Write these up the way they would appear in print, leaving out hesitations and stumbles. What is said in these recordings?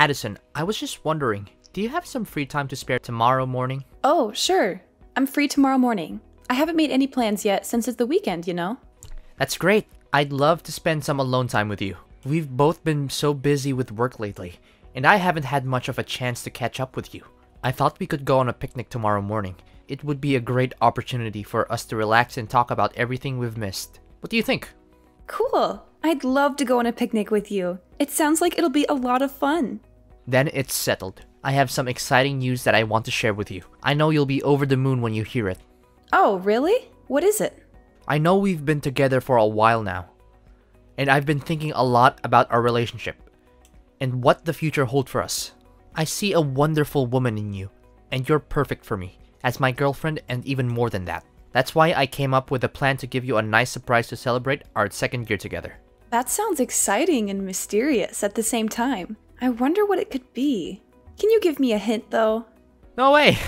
Addison, I was just wondering, do you have some free time to spare tomorrow morning? Oh, sure. I'm free tomorrow morning. I haven't made any plans yet since it's the weekend, you know? That's great. I'd love to spend some alone time with you. We've both been so busy with work lately, and I haven't had much of a chance to catch up with you. I thought we could go on a picnic tomorrow morning. It would be a great opportunity for us to relax and talk about everything we've missed. What do you think? Cool. I'd love to go on a picnic with you. It sounds like it'll be a lot of fun. Then it's settled. I have some exciting news that I want to share with you. I know you'll be over the moon when you hear it. Oh, really? What is it? I know we've been together for a while now, and I've been thinking a lot about our relationship and what the future holds for us. I see a wonderful woman in you, and you're perfect for me, as my girlfriend and even more than that. That's why I came up with a plan to give you a nice surprise to celebrate our 2nd year together. That sounds exciting and mysterious at the same time. I wonder what it could be. Can you give me a hint, though? No way!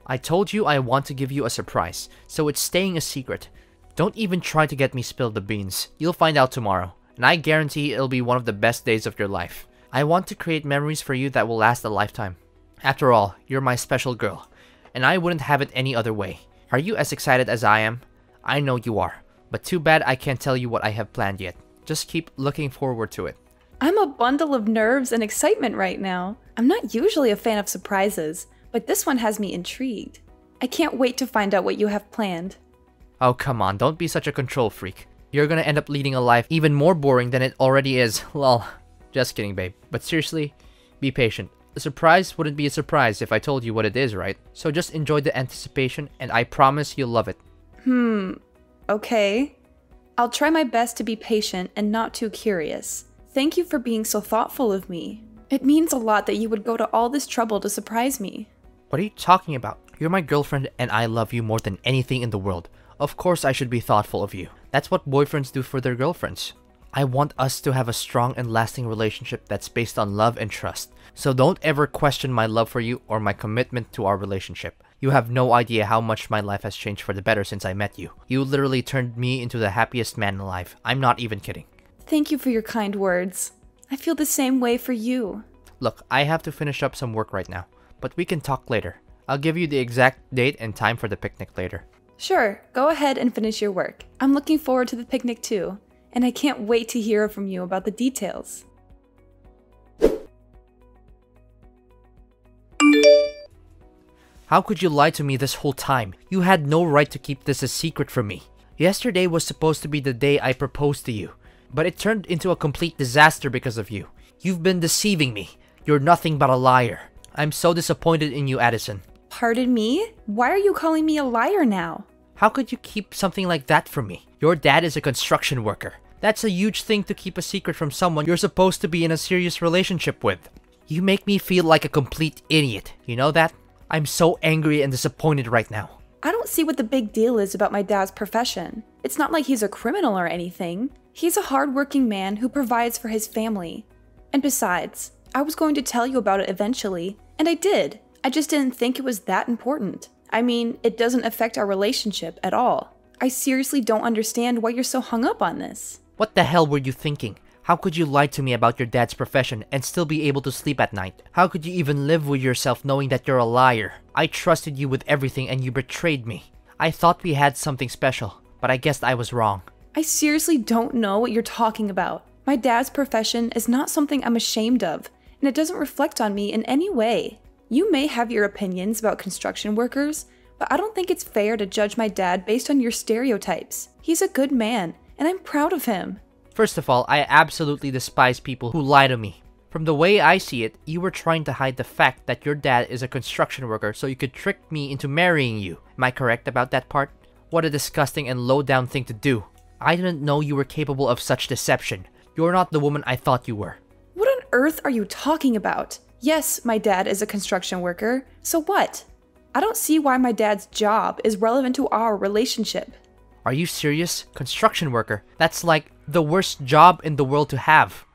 I told you I want to give you a surprise, so it's staying a secret. Don't even try to get me spill the beans. You'll find out tomorrow, and I guarantee it'll be one of the best days of your life. I want to create memories for you that will last a lifetime. After all, you're my special girl, and I wouldn't have it any other way. Are you as excited as I am? I know you are, but too bad I can't tell you what I have planned yet. Just keep looking forward to it. I'm a bundle of nerves and excitement right now. I'm not usually a fan of surprises, but this one has me intrigued. I can't wait to find out what you have planned. Oh, come on, don't be such a control freak. You're gonna end up leading a life even more boring than it already is. Lol. Just kidding, babe. But seriously, be patient. A surprise wouldn't be a surprise if I told you what it is, right? So just enjoy the anticipation, and I promise you'll love it. Okay. I'll try my best to be patient and not too curious. Thank you for being so thoughtful of me. It means a lot that you would go to all this trouble to surprise me. What are you talking about? You're my girlfriend, and I love you more than anything in the world. Of course I should be thoughtful of you. That's what boyfriends do for their girlfriends. I want us to have a strong and lasting relationship that's based on love and trust. So don't ever question my love for you or my commitment to our relationship. You have no idea how much my life has changed for the better since I met you. You literally turned me into the happiest man alive. I'm not even kidding. Thank you for your kind words. I feel the same way for you. Look, I have to finish up some work right now, but we can talk later. I'll give you the exact date and time for the picnic later. Sure, go ahead and finish your work. I'm looking forward to the picnic too, and I can't wait to hear from you about the details. How could you lie to me this whole time? You had no right to keep this a secret from me. Yesterday was supposed to be the day I proposed to you, but it turned into a complete disaster because of you. You've been deceiving me. You're nothing but a liar. I'm so disappointed in you, Addison. Pardon me? Why are you calling me a liar now? How could you keep something like that from me? Your dad is a construction worker. That's a huge thing to keep a secret from someone you're supposed to be in a serious relationship with. You make me feel like a complete idiot. You know that? I'm so angry and disappointed right now. I don't see what the big deal is about my dad's profession. It's not like he's a criminal or anything. He's a hardworking man who provides for his family. And besides, I was going to tell you about it eventually, and I did. I just didn't think it was that important. I mean, it doesn't affect our relationship at all. I seriously don't understand why you're so hung up on this. What the hell were you thinking? How could you lie to me about your dad's profession and still be able to sleep at night? How could you even live with yourself knowing that you're a liar? I trusted you with everything and you betrayed me. I thought we had something special, but I guess I was wrong. I seriously don't know what you're talking about. My dad's profession is not something I'm ashamed of, and it doesn't reflect on me in any way. You may have your opinions about construction workers, but I don't think it's fair to judge my dad based on your stereotypes. He's a good man, and I'm proud of him. First of all, I absolutely despise people who lie to me. From the way I see it, you were trying to hide the fact that your dad is a construction worker so you could trick me into marrying you. Am I correct about that part? What a disgusting and low-down thing to do. I didn't know you were capable of such deception. You're not the woman I thought you were. What on earth are you talking about? Yes, my dad is a construction worker. So what? I don't see why my dad's job is relevant to our relationship. Are you serious? Construction worker? That's like the worst job in the world to have.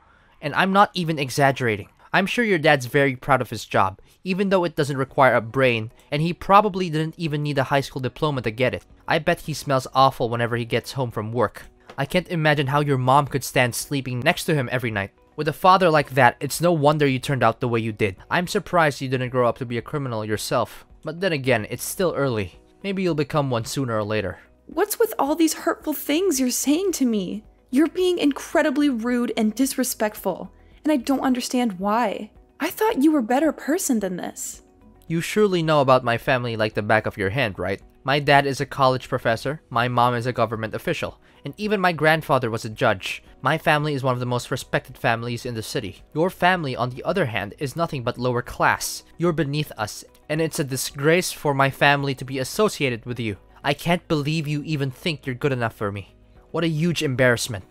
And I'm not even exaggerating. I'm sure your dad's very proud of his job, even though it doesn't require a brain, and he probably didn't even need a high school diploma to get it. I bet he smells awful whenever he gets home from work. I can't imagine how your mom could stand sleeping next to him every night. With a father like that, it's no wonder you turned out the way you did. I'm surprised you didn't grow up to be a criminal yourself. But then again, it's still early. Maybe you'll become one sooner or later. What's with all these hurtful things you're saying to me? You're being incredibly rude and disrespectful, and I don't understand why. I thought you were a better person than this. You surely know about my family like the back of your hand, right? My dad is a college professor, my mom is a government official, and even my grandfather was a judge. My family is one of the most respected families in the city. Your family, on the other hand, is nothing but lower class. You're beneath us, and it's a disgrace for my family to be associated with you. I can't believe you even think you're good enough for me. What a huge embarrassment.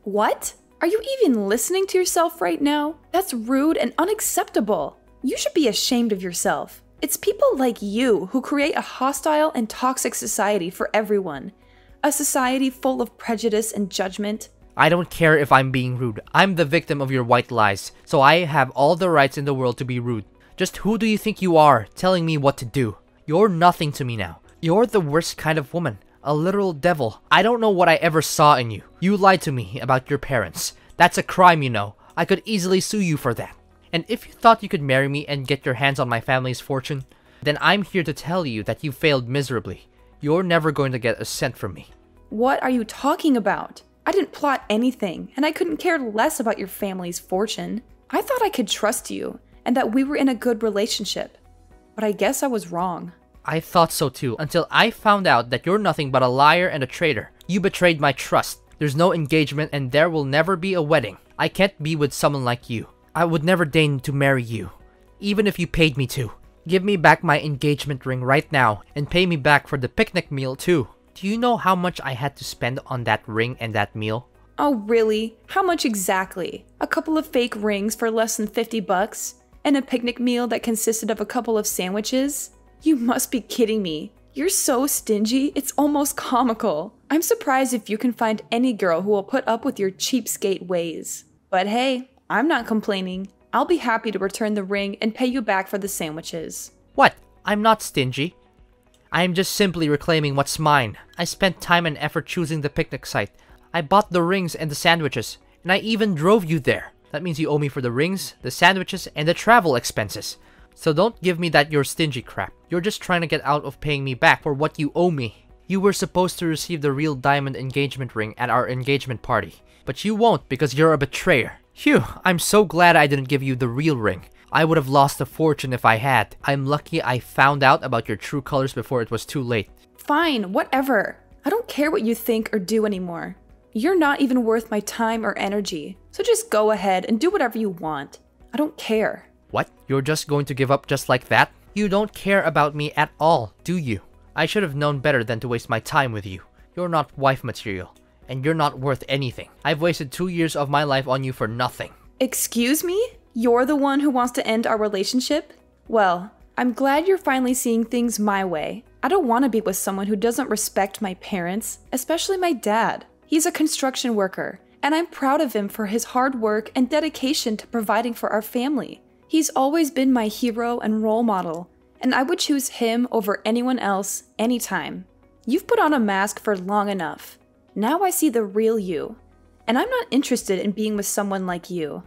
What? Are you even listening to yourself right now? That's rude and unacceptable. You should be ashamed of yourself. It's people like you who create a hostile and toxic society for everyone. A society full of prejudice and judgment. I don't care if I'm being rude. I'm the victim of your white lies, so I have all the rights in the world to be rude. Just who do you think you are, telling me what to do? You're nothing to me now. You're the worst kind of woman. A literal devil. I don't know what I ever saw in you. You lied to me about your parents. That's a crime, you know. I could easily sue you for that. And if you thought you could marry me and get your hands on my family's fortune, then I'm here to tell you that you failed miserably. You're never going to get a cent from me. What are you talking about? I didn't plot anything, and I couldn't care less about your family's fortune. I thought I could trust you, and that we were in a good relationship. But I guess I was wrong. I thought so too, until I found out that you're nothing but a liar and a traitor. You betrayed my trust. There's no engagement and there will never be a wedding. I can't be with someone like you. I would never deign to marry you, even if you paid me to. Give me back my engagement ring right now, and pay me back for the picnic meal too. Do you know how much I had to spend on that ring and that meal? Oh really? How much exactly? A couple of fake rings for less than $50? And a picnic meal that consisted of a couple of sandwiches? You must be kidding me. You're so stingy, it's almost comical. I'm surprised if you can find any girl who will put up with your cheapskate ways. But hey, I'm not complaining. I'll be happy to return the ring and pay you back for the sandwiches. What? I'm not stingy. I'm just simply reclaiming what's mine. I spent time and effort choosing the picnic site. I bought the rings and the sandwiches, and I even drove you there. That means you owe me for the rings, the sandwiches, and the travel expenses. So don't give me that you're stingy crap. You're just trying to get out of paying me back for what you owe me. You were supposed to receive the real diamond engagement ring at our engagement party. But you won't because you're a betrayer. Phew, I'm so glad I didn't give you the real ring. I would have lost a fortune if I had. I'm lucky I found out about your true colors before it was too late. Fine, whatever. I don't care what you think or do anymore. You're not even worth my time or energy. So just go ahead and do whatever you want. I don't care. What? You're just going to give up just like that? You don't care about me at all, do you? I should have known better than to waste my time with you. You're not wife material, and you're not worth anything. I've wasted 2 years of my life on you for nothing. Excuse me? You're the one who wants to end our relationship? Well, I'm glad you're finally seeing things my way. I don't want to be with someone who doesn't respect my parents, especially my dad. He's a construction worker, and I'm proud of him for his hard work and dedication to providing for our family. He's always been my hero and role model, and I would choose him over anyone else, anytime. You've put on a mask for long enough. Now I see the real you, and I'm not interested in being with someone like you.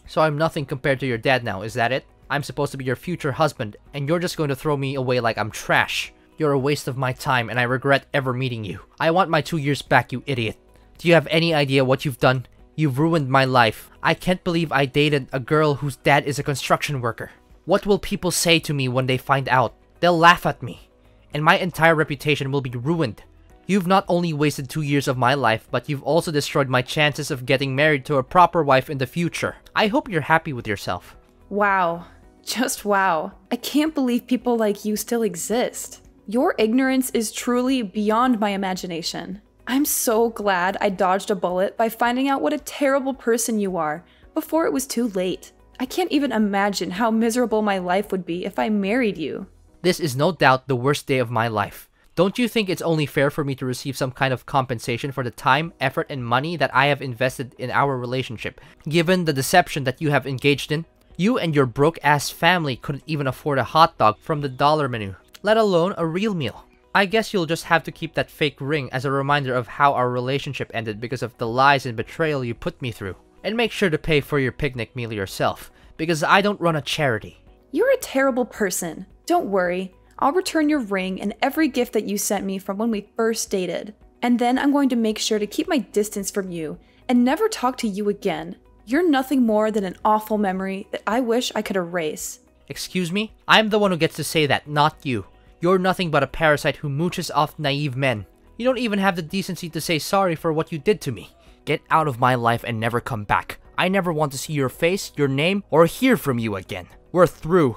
So I'm nothing compared to your dad now, is that it? I'm supposed to be your future husband, and you're just going to throw me away like I'm trash. You're a waste of my time, and I regret ever meeting you. I want my 2 years back, you idiot. Do you have any idea what you've done? You've ruined my life. I can't believe I dated a girl whose dad is a construction worker. What will people say to me when they find out? They'll laugh at me, and my entire reputation will be ruined. You've not only wasted 2 years of my life, but you've also destroyed my chances of getting married to a proper wife in the future. I hope you're happy with yourself. Wow. Just wow. I can't believe people like you still exist. Your ignorance is truly beyond my imagination. I'm so glad I dodged a bullet by finding out what a terrible person you are before it was too late. I can't even imagine how miserable my life would be if I married you. This is no doubt the worst day of my life. Don't you think it's only fair for me to receive some kind of compensation for the time, effort, and money that I have invested in our relationship, given the deception that you have engaged in? You and your broke-ass family couldn't even afford a hot dog from the dollar menu, let alone a real meal. I guess you'll just have to keep that fake ring as a reminder of how our relationship ended because of the lies and betrayal you put me through. And make sure to pay for your picnic meal yourself, because I don't run a charity. You're a terrible person. Don't worry. I'll return your ring and every gift that you sent me from when we first dated. And then I'm going to make sure to keep my distance from you and never talk to you again. You're nothing more than an awful memory that I wish I could erase. Excuse me? I'm the one who gets to say that, not you. You're nothing but a parasite who mooches off naive men. You don't even have the decency to say sorry for what you did to me. Get out of my life and never come back. I never want to see your face, your name, or hear from you again. We're through.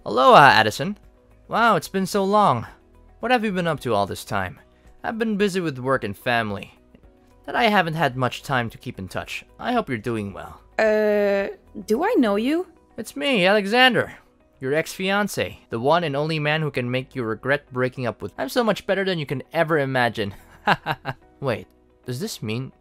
Aloha, Addison. Wow, it's been so long. What have you been up to all this time? I've been busy with work and family, that I haven't had much time to keep in touch. I hope you're doing well. Do I know you? It's me, Alexander. Your ex-fiancé. The one and only man who can make you regret breaking up with. I'm so much better than you can ever imagine. Wait, does this mean...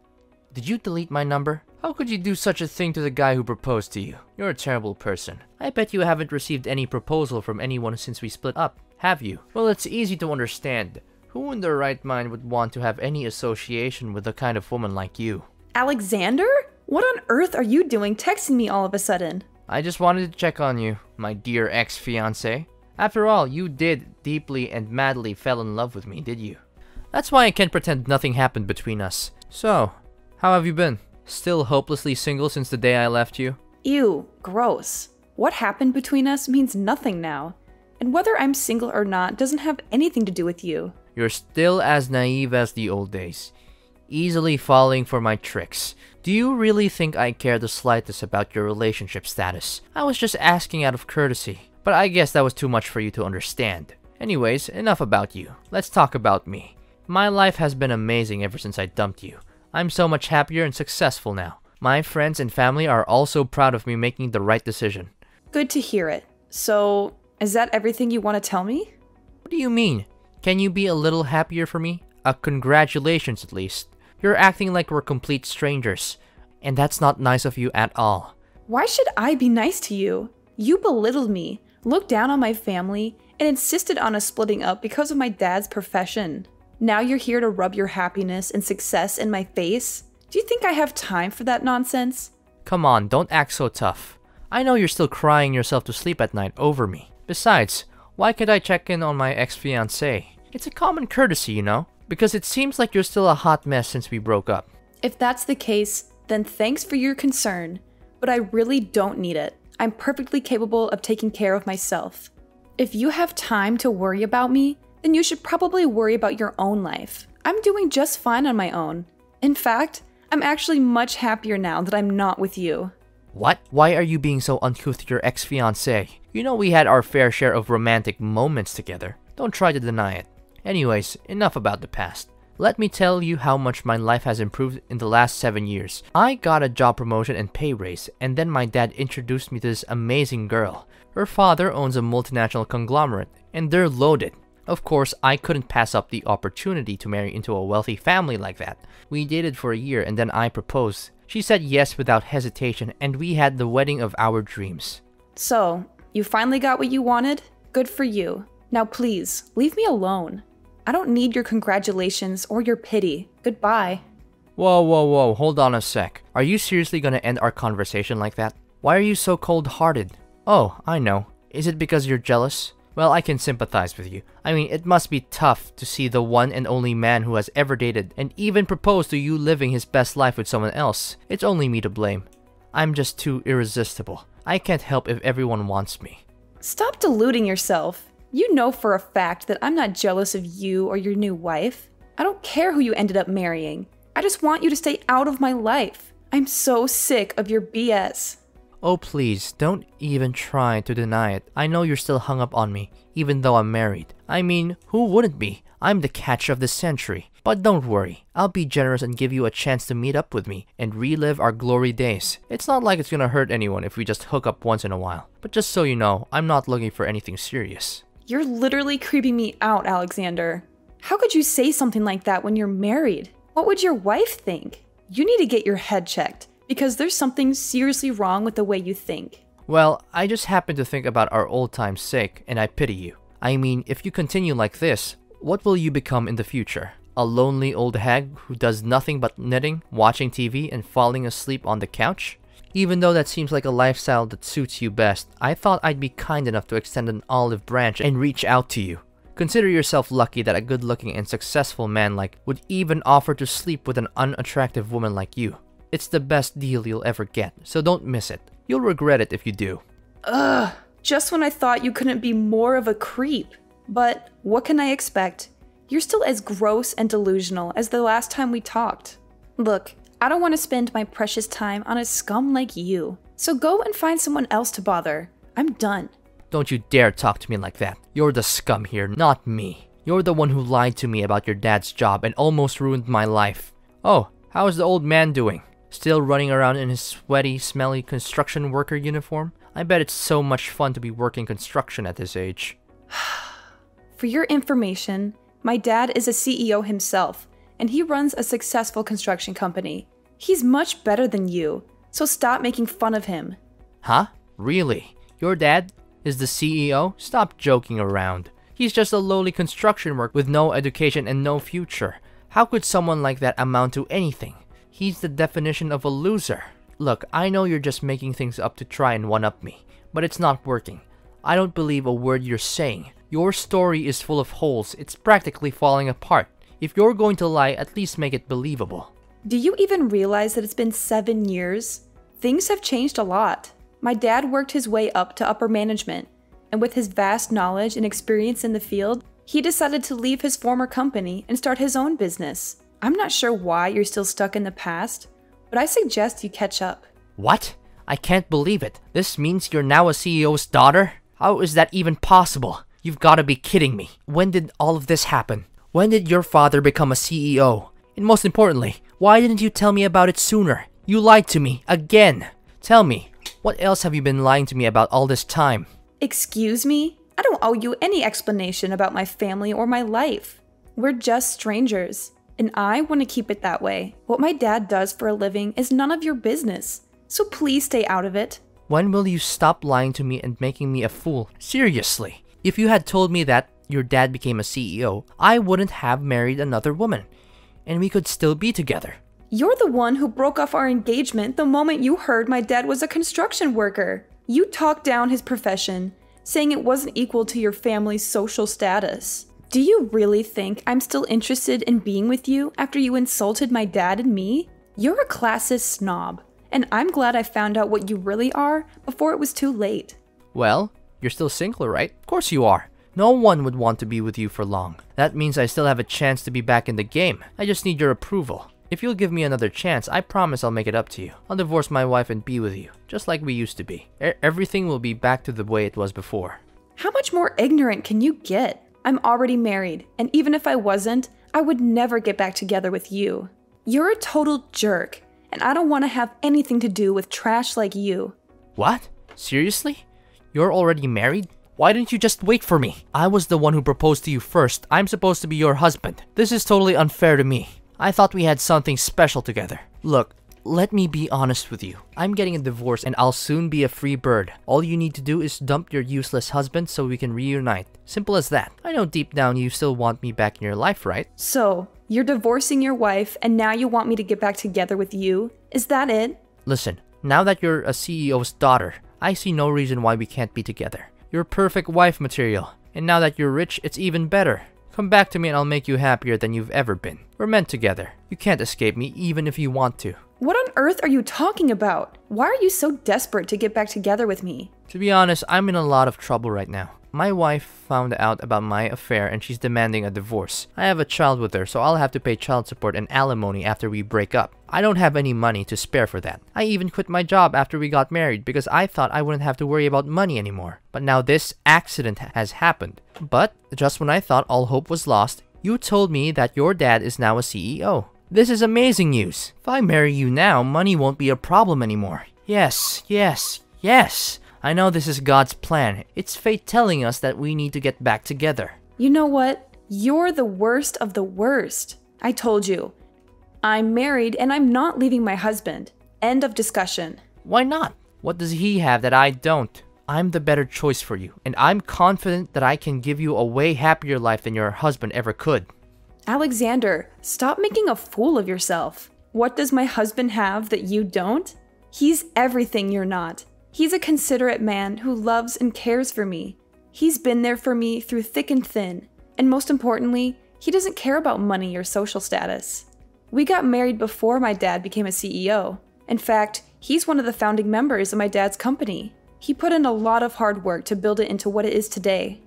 Did you delete my number? How could you do such a thing to the guy who proposed to you? You're a terrible person. I bet you haven't received any proposal from anyone since we split up, have you? Well, it's easy to understand. Who in their right mind would want to have any association with a kind of woman like you? Alexander? What on earth are you doing texting me all of a sudden? I just wanted to check on you, my dear ex-fiancé. After all, you did deeply and madly fell in love with me, did you? That's why I can't pretend nothing happened between us. So, how have you been? Still hopelessly single since the day I left you? Ew, gross. What happened between us means nothing now. And whether I'm single or not doesn't have anything to do with you. You're still as naive as the old days, easily falling for my tricks. Do you really think I care the slightest about your relationship status? I was just asking out of courtesy, but I guess that was too much for you to understand. Anyways, enough about you. Let's talk about me. My life has been amazing ever since I dumped you. I'm so much happier and successful now. My friends and family are also proud of me making the right decision. Good to hear it. So, is that everything you want to tell me? What do you mean? Can you be a little happier for me? Congratulations at least. You're acting like we're complete strangers, and that's not nice of you at all. Why should I be nice to you? You belittled me, looked down on my family, and insisted on us splitting up because of my dad's profession. Now you're here to rub your happiness and success in my face? Do you think I have time for that nonsense? Come on, don't act so tough. I know you're still crying yourself to sleep at night over me. Besides, why can't I check in on my ex-fiancé? It's a common courtesy, you know? Because it seems like you're still a hot mess since we broke up. If that's the case, then thanks for your concern, but I really don't need it. I'm perfectly capable of taking care of myself. If you have time to worry about me, then you should probably worry about your own life. I'm doing just fine on my own. In fact, I'm actually much happier now that I'm not with you. What? Why are you being so uncouth to your ex-fiancé? You know we had our fair share of romantic moments together. Don't try to deny it. Anyways, enough about the past. Let me tell you how much my life has improved in the last 7 years. I got a job promotion and pay raise, and then my dad introduced me to this amazing girl. Her father owns a multinational conglomerate, and they're loaded. Of course, I couldn't pass up the opportunity to marry into a wealthy family like that. We dated for a year and then I proposed. She said yes without hesitation, and we had the wedding of our dreams. So, you finally got what you wanted? Good for you. Now please, leave me alone. I don't need your congratulations or your pity. Goodbye. Whoa, hold on a sec. Are you seriously gonna end our conversation like that? Why are you so cold-hearted? Oh, I know. Is it because you're jealous? Well, I can sympathize with you. I mean, it must be tough to see the one and only man who has ever dated and even proposed to you living his best life with someone else. It's only me to blame. I'm just too irresistible. I can't help if everyone wants me. Stop deluding yourself. You know for a fact that I'm not jealous of you or your new wife. I don't care who you ended up marrying. I just want you to stay out of my life. I'm so sick of your BS. Oh please, don't even try to deny it. I know you're still hung up on me, even though I'm married. I mean, who wouldn't be? I'm the catch of the century. But don't worry, I'll be generous and give you a chance to meet up with me and relive our glory days. It's not like it's gonna hurt anyone if we just hook up once in a while. But just so you know, I'm not looking for anything serious. You're literally creeping me out, Alexander. How could you say something like that when you're married? What would your wife think? You need to get your head checked, because there's something seriously wrong with the way you think. Well, I just happen to think about our old time's sake, and I pity you. I mean, if you continue like this, what will you become in the future? A lonely old hag who does nothing but knitting, watching TV, and falling asleep on the couch? Even though that seems like a lifestyle that suits you best, I thought I'd be kind enough to extend an olive branch and reach out to you. Consider yourself lucky that a good-looking and successful man would even offer to sleep with an unattractive woman like you. It's the best deal you'll ever get, so don't miss it. You'll regret it if you do. Ugh, just when I thought you couldn't be more of a creep. But what can I expect? You're still as gross and delusional as the last time we talked. Look, I don't want to spend my precious time on a scum like you. So go and find someone else to bother. I'm done. Don't you dare talk to me like that. You're the scum here, not me. You're the one who lied to me about your dad's job and almost ruined my life. Oh, how is the old man doing? Still running around in his sweaty, smelly construction worker uniform? I bet it's so much fun to be working construction at this age. For your information, my dad is a CEO himself, and he runs a successful construction company. He's much better than you, so stop making fun of him. Huh? Really? Your dad is the CEO? Stop joking around. He's just a lowly construction worker with no education and no future. How could someone like that amount to anything? He's the definition of a loser. Look, I know you're just making things up to try and one-up me, but it's not working. I don't believe a word you're saying. Your story is full of holes. It's practically falling apart. If you're going to lie, at least make it believable. Do you even realize that it's been 7 years? Things have changed a lot. My dad worked his way up to upper management, and with his vast knowledge and experience in the field, he decided to leave his former company and start his own business. I'm not sure why you're still stuck in the past, but I suggest you catch up. What? I can't believe it. This means you're now a CEO's daughter? How is that even possible? You've got to be kidding me. When did all of this happen? When did your father become a CEO? And most importantly, why didn't you tell me about it sooner? You lied to me again. Tell me, what else have you been lying to me about all this time? Excuse me? I don't owe you any explanation about my family or my life. We're just strangers, and I want to keep it that way. What my dad does for a living is none of your business, so please stay out of it. When will you stop lying to me and making me a fool? Seriously, if you had told me that your dad became a CEO, I wouldn't have married another woman, and we could still be together. You're the one who broke off our engagement the moment you heard my dad was a construction worker. You talked down his profession, saying it wasn't equal to your family's social status. Do you really think I'm still interested in being with you after you insulted my dad and me? You're a classist snob, and I'm glad I found out what you really are before it was too late. Well, you're still single, right? Of course you are. No one would want to be with you for long. That means I still have a chance to be back in the game. I just need your approval. If you'll give me another chance, I promise I'll make it up to you. I'll divorce my wife and be with you, just like we used to be. Everything will be back to the way it was before. How much more ignorant can you get? I'm already married, and even if I wasn't, I would never get back together with you. You're a total jerk, and I don't want to have anything to do with trash like you. What? Seriously? You're already married? Why didn't you just wait for me? I was the one who proposed to you first. I'm supposed to be your husband. This is totally unfair to me. I thought we had something special together. Look, let me be honest with you. I'm getting a divorce and I'll soon be a free bird. All you need to do is dump your useless husband so we can reunite. Simple as that. I know deep down you still want me back in your life, right? So, you're divorcing your wife and now you want me to get back together with you? Is that it? Listen, now that you're a CEO's daughter, I see no reason why we can't be together. You're perfect wife material. And now that you're rich, it's even better. Come back to me and I'll make you happier than you've ever been. We're meant together. You can't escape me even if you want to. What on earth are you talking about? Why are you so desperate to get back together with me? To be honest, I'm in a lot of trouble right now. My wife found out about my affair and she's demanding a divorce. I have a child with her, so I'll have to pay child support and alimony after we break up. I don't have any money to spare for that. I even quit my job after we got married because I thought I wouldn't have to worry about money anymore. But now this accident has happened. But just when I thought all hope was lost, you told me that your dad is now a CEO. This is amazing news. If I marry you now, money won't be a problem anymore. Yes, yes, yes. I know this is God's plan. It's fate telling us that we need to get back together. You know what? You're the worst of the worst. I told you. I'm married and I'm not leaving my husband. End of discussion. Why not? What does he have that I don't? I'm the better choice for you, and I'm confident that I can give you a way happier life than your husband ever could. Alexander, stop making a fool of yourself. What does my husband have that you don't? He's everything you're not. He's a considerate man who loves and cares for me. He's been there for me through thick and thin. And most importantly, he doesn't care about money or social status. We got married before my dad became a CEO. In fact, he's one of the founding members of my dad's company. He put in a lot of hard work to build it into what it is today.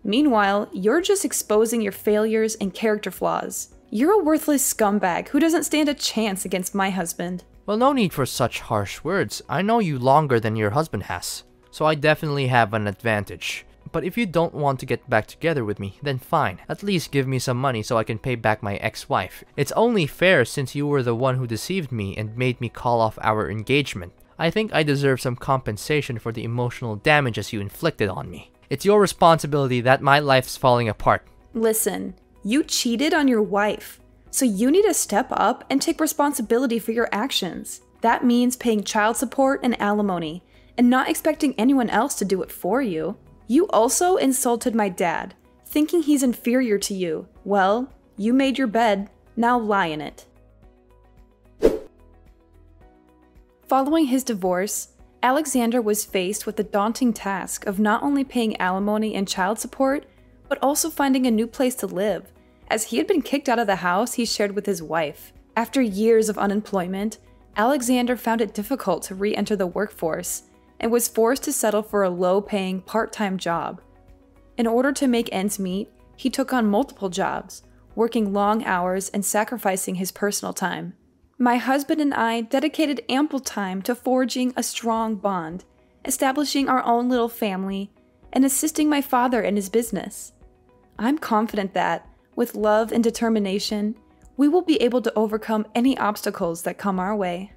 Meanwhile, you're just exposing your failures and character flaws. You're a worthless scumbag who doesn't stand a chance against my husband. Well, no need for such harsh words. I know you longer than your husband has, so I definitely have an advantage. But if you don't want to get back together with me, then fine. At least give me some money so I can pay back my ex-wife. It's only fair since you were the one who deceived me and made me call off our engagement. I think I deserve some compensation for the emotional damages you inflicted on me. It's your responsibility that my life's falling apart. Listen, you cheated on your wife, so you need to step up and take responsibility for your actions. That means paying child support and alimony, and not expecting anyone else to do it for you. You also insulted my dad, thinking he's inferior to you. Well, you made your bed, now lie in it. Following his divorce, Alexander was faced with the daunting task of not only paying alimony and child support, but also finding a new place to live, as he had been kicked out of the house he shared with his wife. After years of unemployment, Alexander found it difficult to re-enter the workforce, and was forced to settle for a low-paying, part-time job. In order to make ends meet, he took on multiple jobs, working long hours and sacrificing his personal time. My husband and I dedicated ample time to forging a strong bond, establishing our own little family, and assisting my father in his business. I'm confident that, with love and determination, we will be able to overcome any obstacles that come our way.